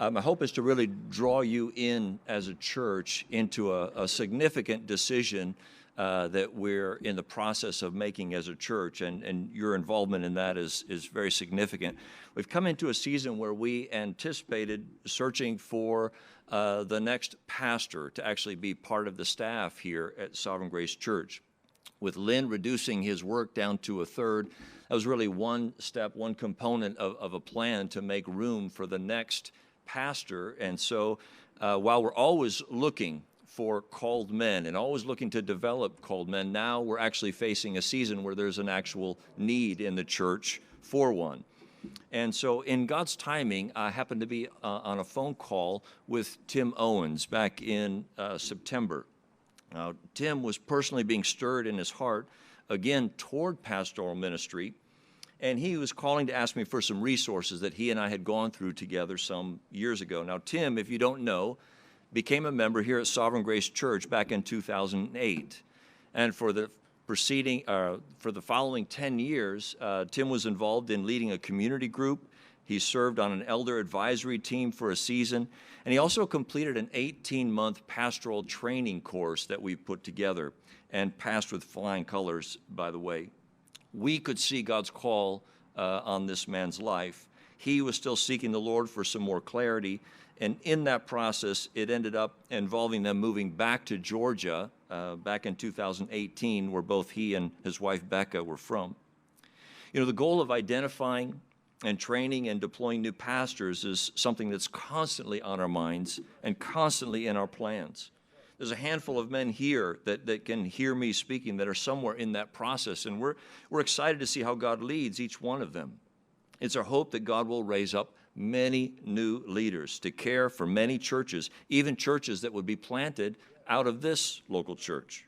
My hope is to really draw you in as a church into a significant decision that we're in the process of making as a church, and your involvement in that is very significant. We've come into a season where we anticipated searching for the next pastor to actually be part of the staff here at Sovereign Grace Church. With Lynn reducing his work down to a third, that was really one step, one component of a plan to make room for the next pastor. And so while we're always looking for called men and always looking to develop called men, now we're actually facing a season where there's an actual need in the church for one. And so in God's timing, I happened to be on a phone call with Tim Owens back in September. Tim was personally being stirred in his heart, again, toward pastoral ministry, and he was calling to ask me for some resources that he and I had gone through together some years ago. Now, Tim, if you don't know, became a member here at Sovereign Grace Church back in 2008. And for the following 10 years, Tim was involved in leading a community group. He served on an elder advisory team for a season, and he also completed an 18-month pastoral training course that we put together and passed with flying colors, by the way. We could see God's call on this man's life. He was still seeking the Lord for some more clarity, and in that process, it ended up involving them moving back to Georgia back in 2018, where both he and his wife Becca were from. You know, the goal of identifying and training and deploying new pastors is something that's constantly on our minds and constantly in our plans. There's a handful of men here that can hear me speaking that are somewhere in that process, and we're excited to see how God leads each one of them. It's our hope that God will raise up many new leaders to care for many churches, even churches that would be planted out of this local church.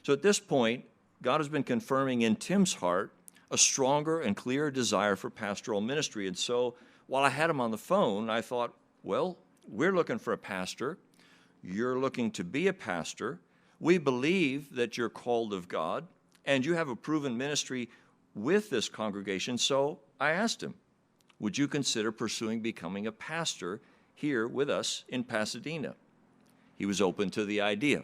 So at this point, God has been confirming in Tim's heart a stronger and clearer desire for pastoral ministry. And so while I had him on the phone, I thought, well, we're looking for a pastor. You're looking to be a pastor. We believe that you're called of God, and you have a proven ministry with this congregation. So I asked him, would you consider pursuing becoming a pastor here with us in Pasadena? He was open to the idea.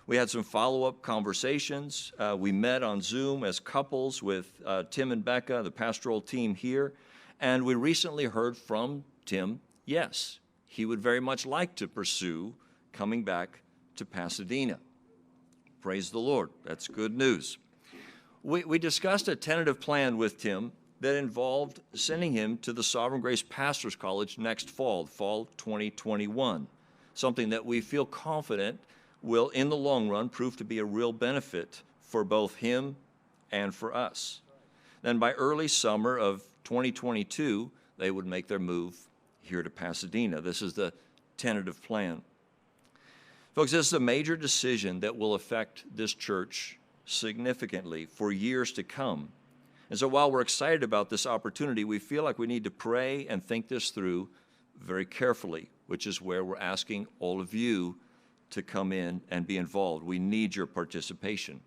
We had some follow-up conversations. We met on Zoom as couples with Tim and Becca, the pastoral team here, and we recently heard from Tim, yes, he would very much like to pursue coming back to Pasadena. Praise the Lord. That's good news. We discussed a tentative plan with Tim that involved sending him to the Sovereign Grace Pastors College next fall 2021, something that we feel confident will, in the long run, prove to be a real benefit for both him and for us. Then by early summer of 2022, they would make their move here to Pasadena. This is the tentative plan. Folks, this is a major decision that will affect this church significantly for years to come. And so while we're excited about this opportunity, we feel like we need to pray and think this through very carefully, which is where we're asking all of you to come in and be involved. We need your participation.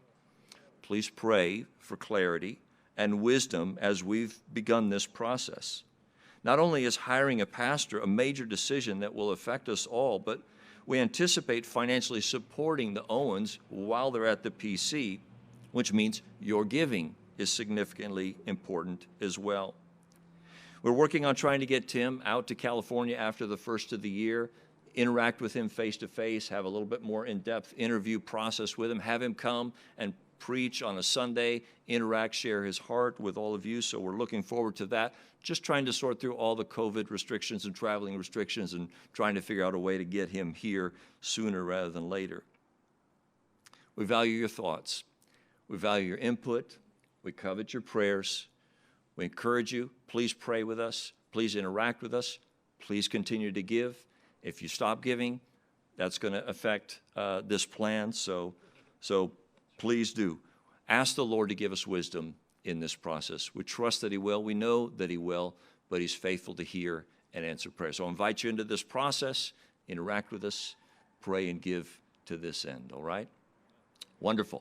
Please pray for clarity and wisdom as we've begun this process. Not only is hiring a pastor a major decision that will affect us all, but we anticipate financially supporting the Owens while they're at the PC, which means your giving is significantly important as well. We're working on trying to get Tim out to California after the first of the year, interact with him face-to-face, have a little bit more in-depth interview process with him, have him come and preach on a Sunday, interact, share his heart with all of you. So we're looking forward to that. Just trying to sort through all the COVID restrictions and traveling restrictions and trying to figure out a way to get him here sooner rather than later. We value your thoughts. We value your input. We covet your prayers. We encourage you. Please pray with us. Please interact with us. Please continue to give. If you stop giving, that's going to affect this plan. So please do. Ask the Lord to give us wisdom in this process. We trust that he will. We know that he will, but he's faithful to hear and answer prayer. So I invite you into this process. Interact with us. Pray and give to this end, all right? Wonderful.